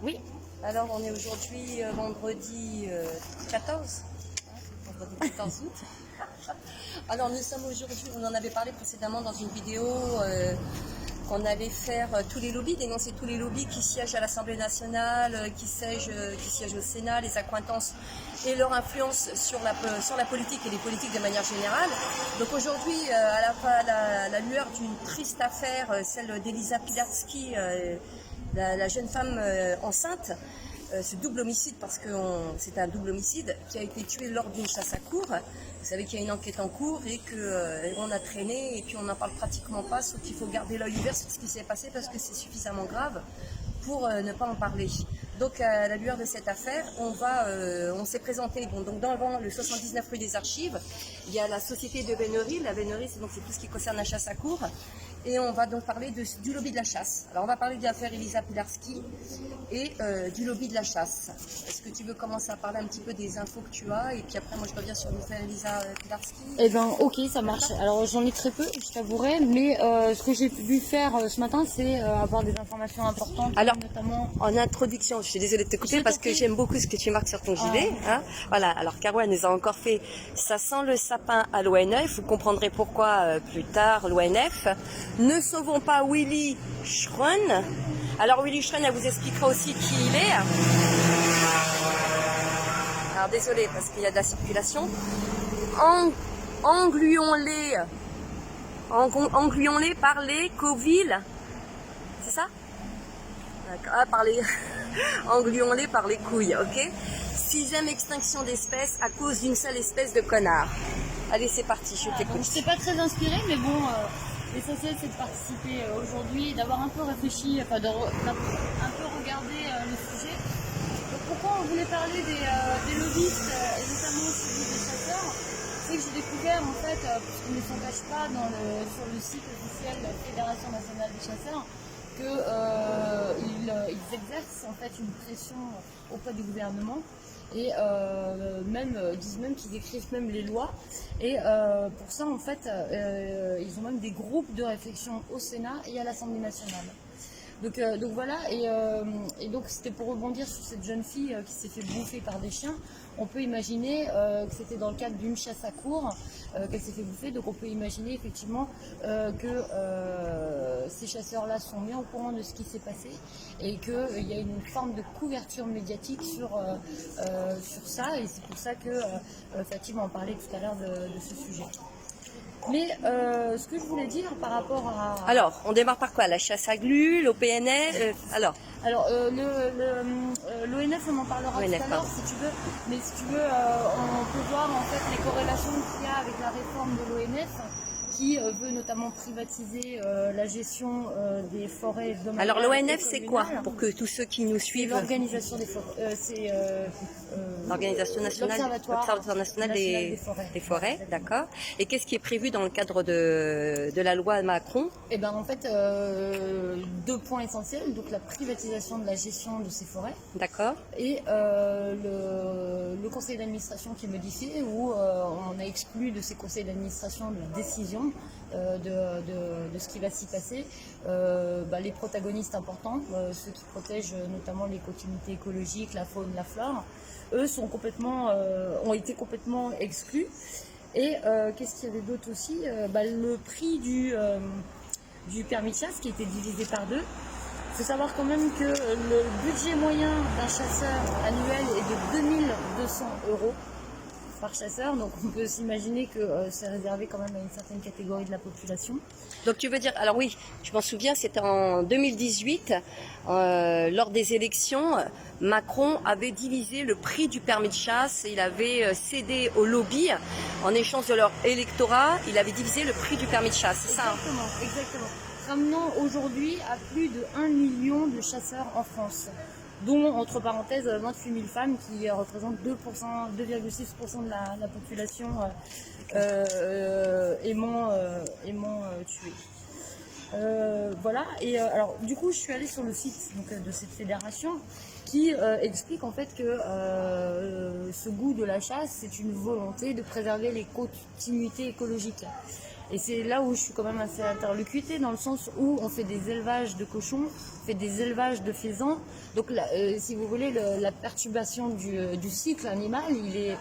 Oui. Alors, on est aujourd'hui vendredi 14, vendredi 14 août. Alors, nous sommes aujourd'hui, on en avait parlé précédemment dans une vidéo qu'on allait faire tous les lobbies, dénoncer tous les lobbies qui siègent à l'Assemblée nationale, qui siègent au Sénat, les accointances et leur influence sur la politique et les politiques de manière générale. Donc aujourd'hui, à la lueur d'une triste affaire, celle d'Elisa Pilarski, la jeune femme enceinte, ce double homicide, parce que c'est un double homicide qui a été tué lors d'une chasse à courre. Vous savez qu'il y a une enquête en cours et qu'on a traîné et puis on n'en parle pratiquement pas, sauf qu'il faut garder l'œil ouvert sur ce qui s'est passé parce que c'est suffisamment grave pour ne pas en parler. Donc à la lueur de cette affaire, on s'est présenté donc dans le 79 rue des Archives. Il y a la société de vénerie. La vénerie, c'est tout ce qui concerne la chasse à courre. Et on va donc parler du lobby de la chasse. Alors on va parler de l'affaire Elisa Pilarski et du lobby de la chasse. Est-ce que tu veux commencer à parler un petit peu des infos que tu as et puis après moi je reviens sur l'affaire Elisa Pilarski? Eh ben ok, ça marche. Alors j'en ai très peu, je t'avouerai, mais ce que j'ai pu faire ce matin, c'est avoir des informations importantes. Alors, notamment en introduction, je suis désolée de te couper parce que j'aime beaucoup ce que tu marques sur ton gilet. Hein. Voilà, alors Caro nous a encore fait « Ça sent le sapin à l'ONF ». Vous comprendrez pourquoi plus tard, l'ONF. Ne sauvons pas Willy Schrön. Alors Willy Schrön, elle vous expliquera aussi qui il est. Alors désolé parce qu'il y a de la circulation. Engluons-les par les Coville. C'est ça? Ah, engluons-les par les couilles, ok? 6e extinction d'espèces à cause d'une seule espèce de connard. Allez, c'est parti, je t'écoute. Je n'étais pas très inspirée, mais bon, l'essentiel c'est de participer aujourd'hui, d'avoir un peu réfléchi, enfin un peu regardé le sujet. Donc pourquoi on voulait parler des lobbyistes, et notamment celui des chasseurs, c'est que j'ai découvert en fait, puisqu'ils ne s'en cachent pas sur le site officiel de la Fédération nationale des chasseurs, qu'ils exercent en fait une pression auprès du gouvernement et disent même qu'ils écrivent même les lois et pour ça en fait ils ont même des groupes de réflexion au Sénat et à l'Assemblée nationale. Donc voilà, et donc c'était pour rebondir sur cette jeune fille qui s'est fait bouffer par des chiens. On peut imaginer que c'était dans le cadre d'une chasse à courre qu'elle s'est fait bouffer, donc on peut imaginer effectivement que ces chasseurs-là sont bien au courant de ce qui s'est passé et qu'il y a une forme de couverture médiatique sur ça, et c'est pour ça que Fatima en parlait tout à l'heure de ce sujet. Mais ce que je voulais dire par rapport à... Alors, on démarre par quoi? La chasse à glu, l'OPNF Alors l'ONF, on en parlera tout à l'heure si tu veux. Mais si tu veux, on peut voir en fait les corrélations qu'il y a avec la réforme de l'ONF qui veut notamment privatiser la gestion des forêts domaniales. Alors l'ONF c'est quoi? Pour que tous ceux qui nous suivent... L'organisation des forêts, c'est l'Organisation nationale, l'Observatoire national des forêts, d'accord. Et qu'est-ce qui est prévu dans le cadre de la loi Macron? Eh ben en fait, 2 points essentiels, donc la privatisation de la gestion de ces forêts. D'accord. Et le conseil d'administration qui est modifié, où on a exclu de ces conseils d'administration la décision de ce qui va s'y passer. Les protagonistes importants, ceux qui protègent notamment les continuités écologiques, la faune, la flore, eux ont été complètement exclus. Et qu'est-ce qu'il y avait d'autre aussi? Le prix du permis de chasse qui a été divisé par 2. Il faut savoir quand même que le budget moyen d'un chasseur annuel est de 2200 € par chasseur, donc on peut s'imaginer que c'est réservé quand même à une certaine catégorie de la population. Donc tu veux dire, alors oui, je m'en souviens, c'était en 2018, lors des élections, Macron avait divisé le prix du permis de chasse, il avait cédé au lobby, en échange de leur électorat, il avait divisé le prix du permis de chasse, c'est ça? Exactement. Ramenant aujourd'hui à plus de 1 million de chasseurs en France, dont, entre parenthèses, 28 000 femmes qui représentent 2,6% de la population aimant tuer. Voilà, et alors du coup je suis allée sur le site de cette fédération qui explique en fait que ce goût de la chasse, c'est une volonté de préserver les continuités écologiques. Et c'est là où je suis quand même assez interlocutée, dans le sens où on fait des élevages de cochons, on fait des élevages de faisans. Donc là, si vous voulez, la perturbation du cycle animal, il est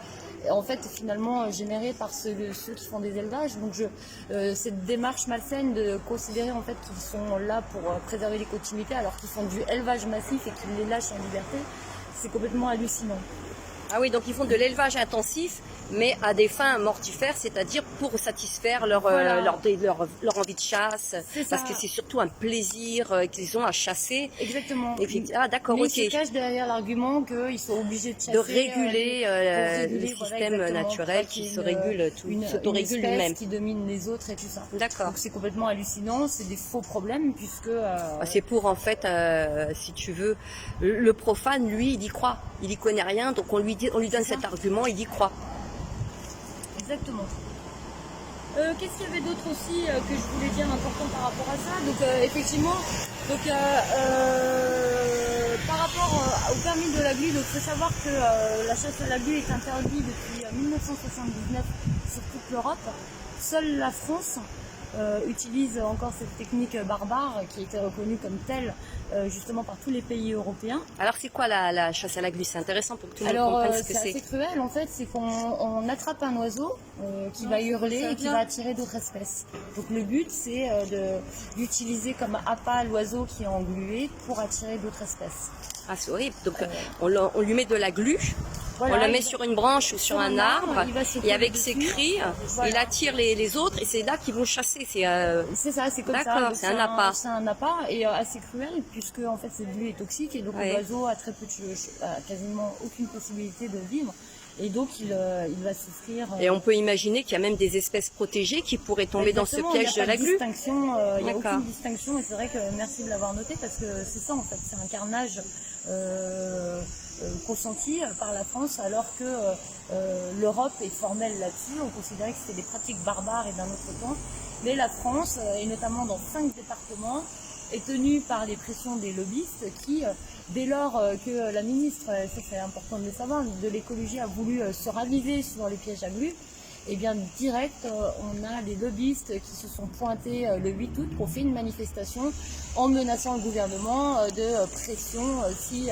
en fait finalement généré par ceux qui font des élevages. Donc cette démarche malsaine de considérer en fait qu'ils sont là pour préserver les continuités alors qu'ils font du élevage massif et qu'ils les lâchent en liberté, c'est complètement hallucinant. Ah oui, donc ils font de l'élevage intensif, mais à des fins mortifères, c'est-à-dire pour satisfaire leur envie de chasse, parce que c'est surtout un plaisir qu'ils ont à chasser. Exactement. Ah d'accord, mais ok. ils se cachent derrière l'argument qu'ils sont obligés de chasser. De réguler le système voilà, naturel qui se régule, s'autorégule lui-même. Qui domine les autres et tout ça. D'accord. Donc c'est complètement hallucinant, c'est des faux problèmes puisque... C'est pour en fait, si tu veux, le profane, lui, il y croit. Il y connaît rien, donc on lui donne cet argument, il y croit. Exactement. Qu'est-ce qu'il y avait d'autre aussi que je voulais dire important par rapport à ça? Donc effectivement, donc, par rapport au permis de la glu, donc il faut savoir que la chasse à la glu est interdite depuis 1979 sur toute l'Europe. Seule la France utilise encore cette technique barbare qui a été reconnue comme telle justement par tous les pays européens. Alors c'est quoi la chasse à la glu? C'est intéressant pour que tout le monde comprenne ce que c'est. C'est assez cruel en fait, c'est qu'on attrape un oiseau qui va hurler et qui va attirer d'autres espèces. Donc le but c'est d'utiliser comme appât l'oiseau qui est englué pour attirer d'autres espèces. Ah c'est horrible, donc on lui met de la glu. Voilà, on le met sur une branche ou sur un arbre et avec ses cris, il attire les autres et c'est là qu'ils vont chasser. C'est ça, c'est comme ça. D'accord, c'est un appât. C'est un appât et assez cruel puisque en fait cette glu est toxique et donc l'oiseau a quasiment aucune possibilité de vivre. Et donc il va souffrir. Et on peut imaginer qu'il y a même des espèces protégées qui pourraient tomber dans ce piège de la glu. Il n'y a aucune distinction et c'est vrai que merci de l'avoir noté parce que c'est ça en fait, c'est un carnage consenti par la France alors que l'Europe est formelle là-dessus. On considérait que c'était des pratiques barbares et d'un autre temps. Mais la France, et notamment dans 5 départements, est tenue par les pressions des lobbyistes qui, dès lors que la ministre, ça c'est important de le savoir, de l'écologie a voulu se raviver sur les pièges à glu, et bien direct, on a les lobbyistes qui se sont pointés le 8 août pour faire une manifestation en menaçant le gouvernement de pression si...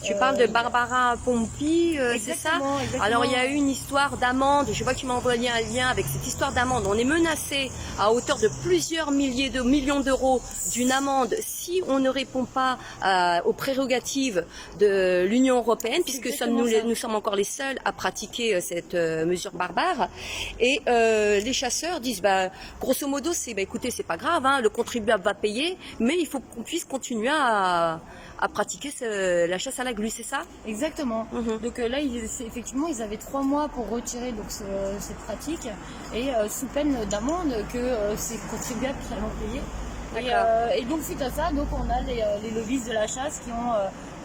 Tu parles de Barbara Pompili, c'est ça? Exactement. Alors il y a eu une histoire d'amende, je vois que tu m'as envoyé un lien avec cette histoire d'amende. On est menacé à hauteur de plusieurs millions d'euros d'une amende si on ne répond pas aux prérogatives de l'Union européenne, puisque nous sommes encore les seuls à pratiquer cette mesure barbare. Et les chasseurs disent, grosso modo, écoutez, c'est pas grave, hein, le contribuable va payer, mais il faut qu'on puisse continuer à pratiquer la chasse à la glu, c'est ça? Exactement. Donc là, effectivement, ils avaient 3 mois pour retirer donc, cette pratique et sous peine d'amende que ces contribuables qui allont payer. Et donc suite à ça, donc on a les lobbyistes de la chasse qui ont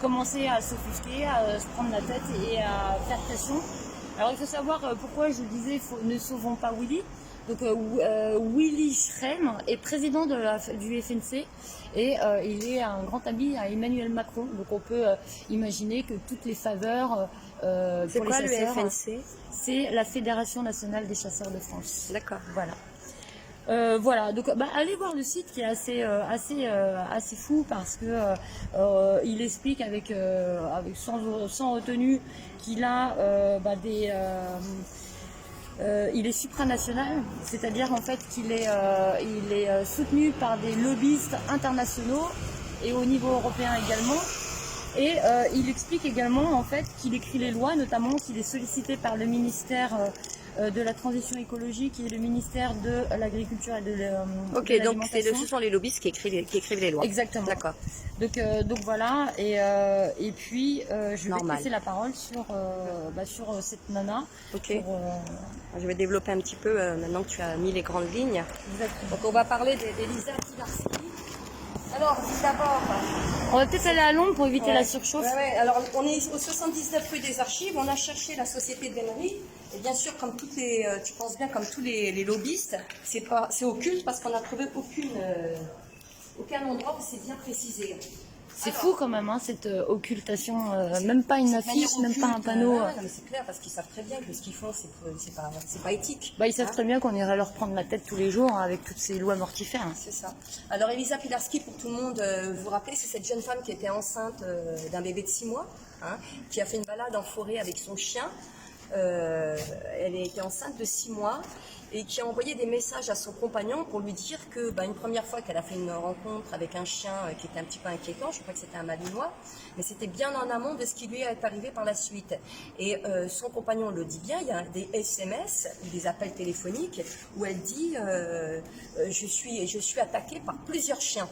commencé à s'offusquer, à se prendre la tête et à faire pression. Alors il faut savoir pourquoi je disais ne sauvons pas Willy. Donc Willy Schrem est président du FNC et il est un grand ami à Emmanuel Macron. Donc on peut imaginer que toutes les faveurs c'est pour quoi les chasseurs, le FNC? C'est la Fédération nationale des chasseurs de France. D'accord. Voilà. Voilà, donc allez voir le site qui est assez fou parce que il explique avec sans retenue qu'il a il est supranational, c'est-à-dire en fait qu'il est soutenu par des lobbyistes internationaux et au niveau européen également. Et il explique également en fait qu'il écrit les lois, notamment qu'il est sollicité par le ministère de la transition écologique et le ministère de l'agriculture et de l'alimentation. Donc ce sont les lobbyistes qui écrivent les lois. Exactement. D'accord. Donc voilà, et puis je vais passer la parole sur cette nana. Ok. Je vais développer un petit peu maintenant que tu as mis les grandes lignes. Exactement. Donc on va parler d'Elisa Pilarski. Alors, d'abord... On va peut-être aller à Londres pour éviter la surchauffe. Alors, on est au 79 rue des Archives. On a cherché la société d'Emery. Et bien sûr, comme toutes les... tu penses bien, comme tous les lobbyistes, c'est occulte parce qu'on n'a trouvé aucun endroit où c'est bien précisé. C'est fou quand même, hein, cette occultation, même pas une affiche, même pas un panneau. C'est clair, parce qu'ils savent très bien que ce qu'ils font, c'est pas éthique. Bah, ils savent très bien qu'on irait leur prendre la tête tous les jours, hein, avec toutes ces lois mortifères. Hein. C'est ça. Alors Elisa Pilarski, pour tout le monde, vous vous rappelez, c'est cette jeune femme qui était enceinte d'un bébé de 6 mois, hein, qui a fait une balade en forêt avec son chien. Elle était enceinte de 6 mois et qui a envoyé des messages à son compagnon pour lui dire que une première fois qu'elle a fait une rencontre avec un chien qui était un petit peu inquiétant, je crois que c'était un malinois, mais c'était bien en amont de ce qui lui est arrivé par la suite. Et son compagnon le dit bien, il y a des SMS ou des appels téléphoniques où elle dit je suis attaquée par plusieurs chiens.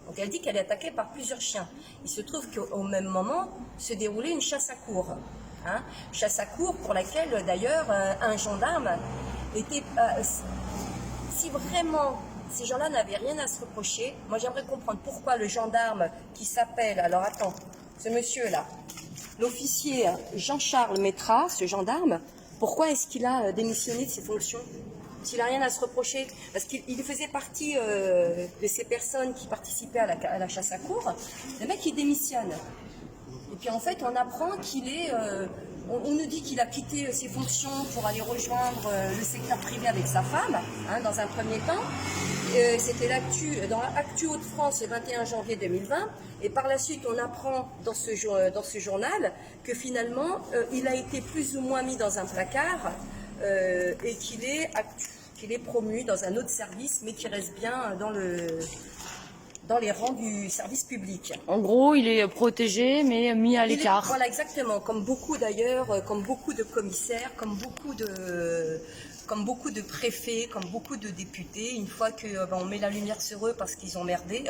Donc elle dit qu'elle est attaquée par plusieurs chiens. Il se trouve qu'au même moment se déroulait une chasse à courre. Hein, chasse à courre pour laquelle d'ailleurs un gendarme était... si vraiment ces gens-là n'avaient rien à se reprocher, moi j'aimerais comprendre pourquoi le gendarme qui s'appelle... Alors attends, ce monsieur-là, l'officier Jean-Charles Métras, ce gendarme, pourquoi est-ce qu'il a démissionné de ses fonctions ? S'il n'a rien à se reprocher, parce qu'il faisait partie de ces personnes qui participaient à la chasse à courre, le mec il démissionne. Et puis en fait, on apprend qu'il est... on nous dit qu'il a quitté ses fonctions pour aller rejoindre le secteur privé avec sa femme, hein, dans un premier temps. C'était dans l'Actu Hauts-de-France le 21 janvier 2020. Et par la suite, on apprend dans ce journal que finalement, il a été plus ou moins mis dans un placard et qu'il est promu dans un autre service, mais qui reste bien dans les rangs du service public. En gros, il est protégé, mais mis à l'écart. Voilà, exactement. Comme beaucoup d'ailleurs, comme beaucoup de commissaires, comme beaucoup de préfets, comme beaucoup de députés. Une fois que on met la lumière sur eux parce qu'ils ont merdé,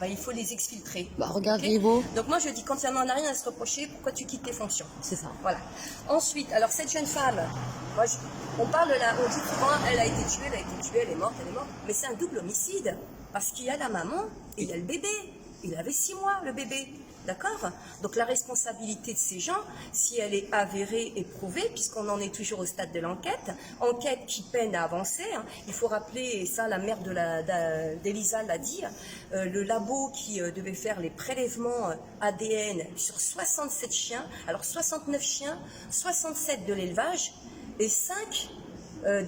il faut les exfiltrer. Regarde Griveaux. Donc moi je dis, quand il n'y en a rien à se reprocher, pourquoi tu quittes tes fonctions? C'est ça. Voilà. Ensuite, alors cette jeune femme, on parle là, on dit souvent, elle a été tuée, elle est morte, mais c'est un double homicide. Parce qu'il y a la maman et il y a le bébé. Il avait 6 mois, le bébé. D'accord? Donc la responsabilité de ces gens, si elle est avérée et prouvée, puisqu'on en est toujours au stade de l'enquête, enquête qui peine à avancer, hein. Il faut rappeler, et ça la mère d'Elisa l'a dit, le labo qui devait faire les prélèvements ADN sur 67 chiens, alors 69 chiens, 67 de l'élevage et 5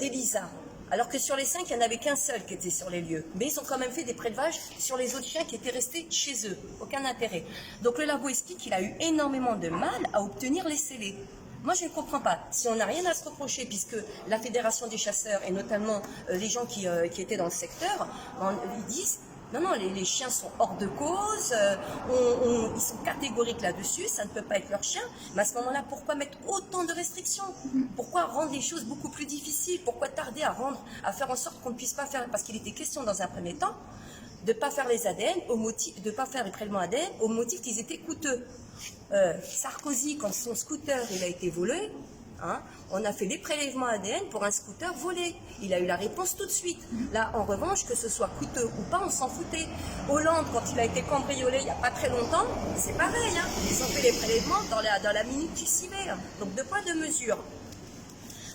d'Elisa. Alors que sur les 5, il n'y en avait qu'un seul qui était sur les lieux. Mais ils ont quand même fait des prélevages sur les autres chiens qui étaient restés chez eux. Aucun intérêt. Donc le labo explique qu'il a eu énormément de mal à obtenir les scellés. Moi, je ne comprends pas. Si on n'a rien à se reprocher, puisque la Fédération des chasseurs, et notamment les gens qui étaient dans le secteur, ils disent... Non, les chiens sont hors de cause, ils sont catégoriques là-dessus, ça ne peut pas être leur chien. Mais à ce moment-là, pourquoi mettre autant de restrictions? Pourquoi rendre les choses beaucoup plus difficiles? Pourquoi tarder à faire en sorte qu'on ne puisse pas faire... Parce qu'il était question dans un premier temps de ne pas faire les ADN, de ne pas faire les prélèvements ADN au motif qu'ils étaient coûteux. Sarkozy, quand son scooter il a été volé, hein, on a fait les prélèvements ADN pour un scooter volé. Il a eu la réponse tout de suite. Là, en revanche, que ce soit coûteux ou pas, on s'en foutait. Hollande, quand il a été cambriolé il n'y a pas très longtemps, c'est pareil. Hein, ils ont fait les prélèvements dans la minute qui suivait. Hein. Donc, de poids de mesure.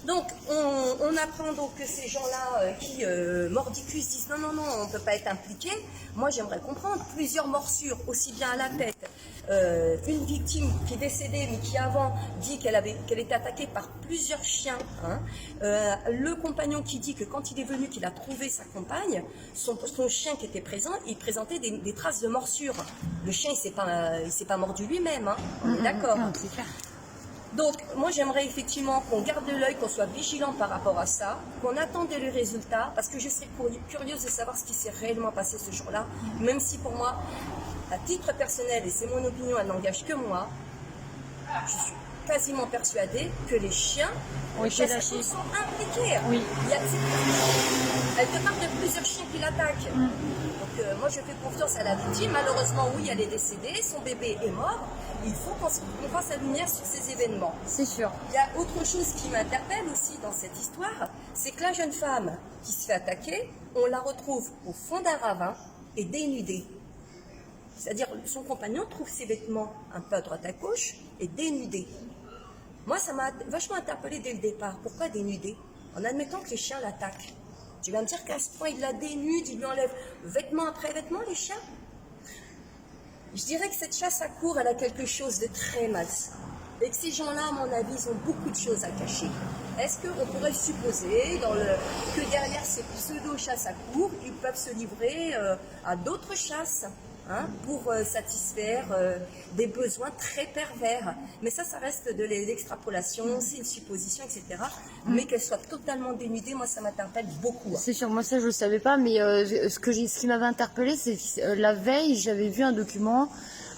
Donc, on apprend donc que ces gens-là qui mordicus disent non, on ne peut pas être impliqué. Moi, j'aimerais comprendre plusieurs morsures, aussi bien à la tête. Une victime qui est décédée, mais qui avant dit qu'elle était attaquée par plusieurs chiens. Hein. Le compagnon qui dit que quand il est venu, qu'il a trouvé sa compagne, son chien qui était présent, il présentait des traces de morsures. Le chien, il s'est pas mordu lui-même. Hein. On est d'accord. C'est clair. Donc, moi, j'aimerais effectivement qu'on garde l'œil, qu'on soit vigilant par rapport à ça, qu'on attende les résultats, parce que je serais curieuse de savoir ce qui s'est réellement passé ce jour-là, même si pour moi, à titre personnel, et c'est mon opinion, elle n'engage que moi, je suis quasiment persuadée que les chiens sont impliqués. Oui. Elle te parle de plusieurs chiens qui l'attaquent. Donc, moi, je fais confiance à la victime. Malheureusement, oui, elle est décédée, son bébé est mort. Il faut qu'on fasse la lumière sur ces événements. C'est sûr. Il y a autre chose qui m'interpelle aussi dans cette histoire, c'est que la jeune femme qui se fait attaquer, on la retrouve au fond d'un ravin et dénudée. C'est-à-dire, son compagnon trouve ses vêtements un peu à droite à gauche et dénudée. Moi, ça m'a vachement interpellée dès le départ. Pourquoi dénudée? En admettant que les chiens l'attaquent. Tu vas me dire qu'à ce point, il la dénude, il lui enlève vêtement après vêtement, les chiens? Je dirais que cette chasse à courre, elle a quelque chose de très malsain. Et que ces gens-là, à mon avis, ils ont beaucoup de choses à cacher. Est-ce qu'on pourrait supposer que derrière ces pseudo-chasses à courre, ils peuvent se livrer à d'autres chasses pour satisfaire des besoins très pervers. Mais ça reste de l'extrapolation, c'est une supposition, etc. Mais qu'elle soit totalement dénudée, moi, ça m'interpelle beaucoup. C'est sûr, moi ça je ne savais pas, mais ce qui m'avait interpellé, c'est la veille, j'avais vu un document,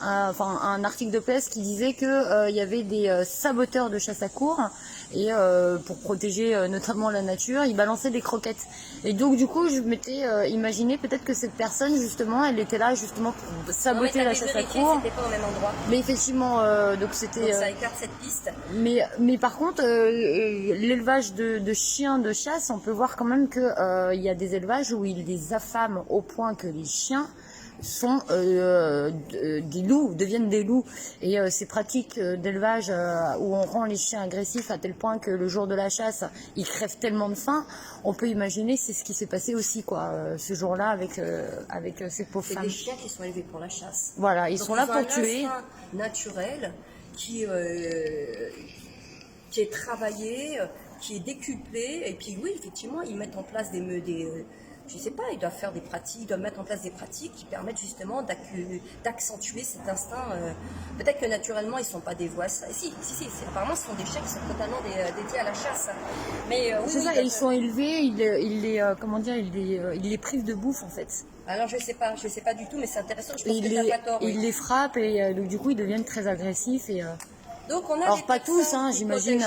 un article de presse qui disait que il y avait des saboteurs de chasse à courre et pour protéger notamment la nature, ils balançaient des croquettes. Et donc du coup, je m'étais imaginé peut-être que cette personne justement, elle était là justement pour saboter la chasse à courre. C'était pas au même endroit. Mais effectivement, donc c'était. Donc ça écarte cette piste. Mais par contre, l'élevage de chiens de chasse, on peut voir quand même que il y a des élevages où ils les affament au point que les chiens sont des loups, deviennent des loups. Et ces pratiques d'élevage où on rend les chiens agressifs à tel point que le jour de la chasse, ils crèvent tellement de faim, on peut imaginer c'est ce qui s'est passé aussi ce jour-là avec ces pauvres femmes. C'est des chiens qui sont élevés pour la chasse. Voilà, ils sont là pour tuer. C'est un instinct naturel qui est travaillé, qui est décuplé. Et puis oui, effectivement, ils mettent en place je sais pas, ils doivent faire des pratiques, ils doivent mettre en place des pratiques qui permettent justement d'accentuer cet instinct. Peut-être que naturellement, ils ne sont pas dévoués à ça. Si, apparemment, ce sont des chiens qui sont totalement dédiés à la chasse. Mais c'est ça, ils sont élevés, ils les privent de bouffe en fait. Alors je sais pas du tout, mais c'est intéressant. Je pense ils les frappent et donc, du coup, ils deviennent très agressifs et. Donc on a alors pas tous, j'imagine,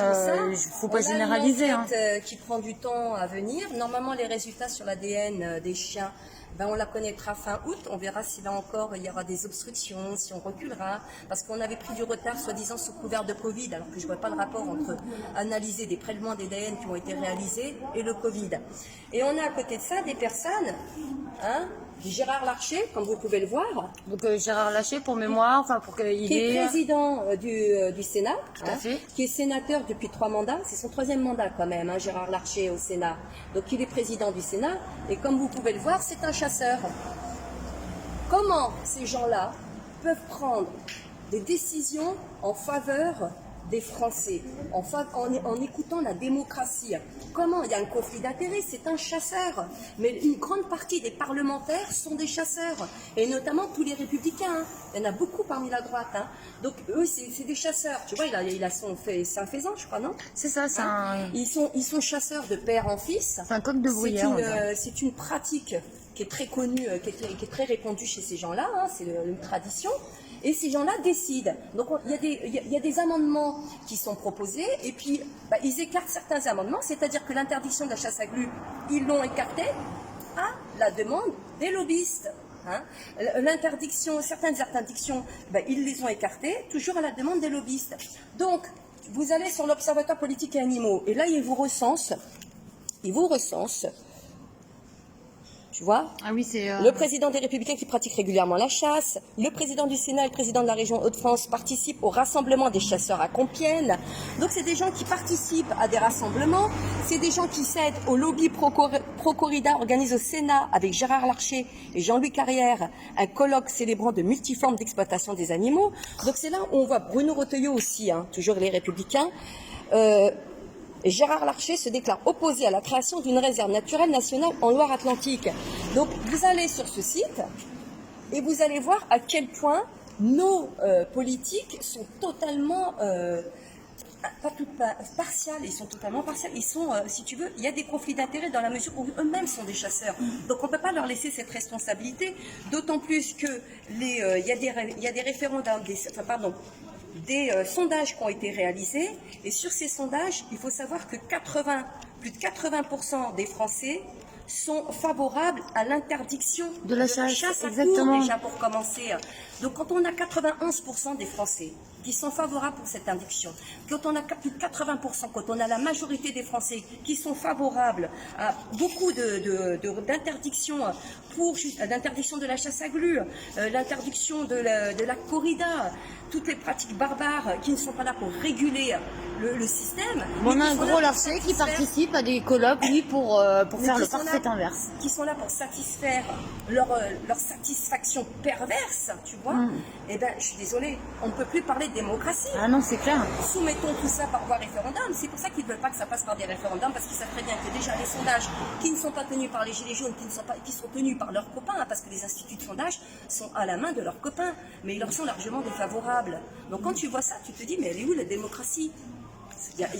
il faut pas généraliser. On a une enquête qui prend du temps à venir. Normalement, les résultats sur l'ADN des chiens, on la connaîtra fin août. On verra si là encore il y aura des obstructions, si on reculera. Parce qu'on avait pris du retard, soi-disant sous couvert de Covid, alors que je ne vois pas le rapport entre analyser des prélèvements d'ADN qui ont été réalisés et le Covid. Et on a à côté de ça des personnes, Gérard Larcher, comme vous pouvez le voir. Donc Gérard Larcher, pour mémoire, pour qu'il qui est président du Sénat, qui est sénateur depuis 3 mandats. C'est son 3e mandat quand même, Gérard Larcher au Sénat. Donc il est président du Sénat et comme vous pouvez le voir, c'est un chasseur. Comment ces gens-là peuvent prendre des décisions en faveur des Français, en écoutant la démocratie? Comment? Il y a un conflit d'intérêts, c'est un chasseur. Mais une grande partie des parlementaires sont des chasseurs, et notamment tous les républicains. Il y en a beaucoup parmi la droite. Donc eux, c'est des chasseurs. Tu vois, c'est un faisan, je crois, non? C'est ça, c'est Ils sont chasseurs de père en fils. C'est un coq de bruyère. C'est une pratique qui est très connue, qui est très répandue chez ces gens-là. C'est une tradition. Et ces gens-là décident. Donc il y a des amendements qui sont proposés et puis ils écartent certains amendements, c'est-à-dire que l'interdiction de la chasse à glu, ils l'ont écartée à la demande des lobbyistes. Certaines interdictions, ils les ont écartées, toujours à la demande des lobbyistes. Donc, vous allez sur l'Observatoire politique et animaux, et là, ils vous recensent. Tu vois? Ah oui, c'est le président des Républicains qui pratique régulièrement la chasse, le président du Sénat et le président de la région Hauts-de-France participent au rassemblement des chasseurs à Compiègne. Donc c'est des gens qui participent à des rassemblements, c'est des gens qui cèdent au lobby pro-corrida organisé au Sénat avec Gérard Larcher et Jean-Louis Carrière, un colloque célébrant de multiformes d'exploitation des animaux. Donc c'est là où on voit Bruno Retailleau aussi, toujours les Républicains. Gérard Larcher se déclare opposé à la création d'une réserve naturelle nationale en Loire-Atlantique. Donc vous allez sur ce site et vous allez voir à quel point nos politiques sont totalement partiales. Ils sont totalement partiales. Ils sont, si tu veux, il y a des conflits d'intérêts dans la mesure où eux-mêmes sont des chasseurs. Donc on ne peut pas leur laisser cette responsabilité. D'autant plus que il y a des référendums, des sondages qui ont été réalisés, et sur ces sondages, il faut savoir que plus de 80% des Français sont favorables à l'interdiction de la chasse à exactement. courre, déjà pour commencer. Donc quand on a 91% des Français qui sont favorables pour cette interdiction, quand on a plus de 80%, quand on a la majorité des Français qui sont favorables à beaucoup d'interdictions l'interdiction de la chasse à glu, l'interdiction de la corrida, toutes les pratiques barbares qui ne sont pas là pour réguler le système. On a un gros larcé qui participe à des colloques, lui, pour faire le parfait inverse. Qui sont là pour satisfaire leur satisfaction perverse, tu vois. Eh ben, je suis désolée, on ne peut plus parler de démocratie. Ah non, c'est clair. Soumettons tout ça par voie référendum. C'est pour ça qu'ils ne veulent pas que ça passe par des référendums, parce qu'ils savent très bien que déjà les sondages qui ne sont pas tenus par les gilets jaunes, qui sont tenus par leurs copains, hein, parce que les instituts de sondage sont à la main de leurs copains, mais ils leur sont largement défavorables. Donc quand tu vois ça, tu te dis, mais elle est où la démocratie?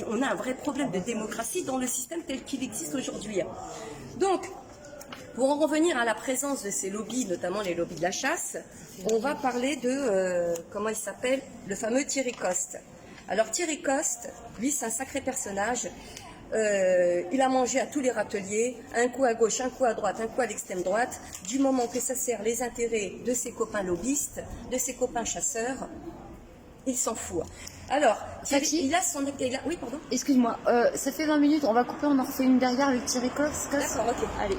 On a un vrai problème de démocratie dans le système tel qu'il existe aujourd'hui. Donc, pour en revenir à la présence de ces lobbies, notamment les lobbies de la chasse, on va parler de, comment il s'appelle, le fameux Thierry Coste. Alors Thierry Coste, lui c'est un sacré personnage. Il a mangé à tous les râteliers, un coup à gauche, un coup à droite, un coup à l'extrême droite, du moment que ça sert les intérêts de ses copains lobbyistes, de ses copains chasseurs, il s'en fout. Alors, Fatih, il a son... Oui, pardon. Excuse-moi, ça fait 20 minutes, on va couper, on en refait une derrière avec Thierry Coste. D'accord, ok. Allez.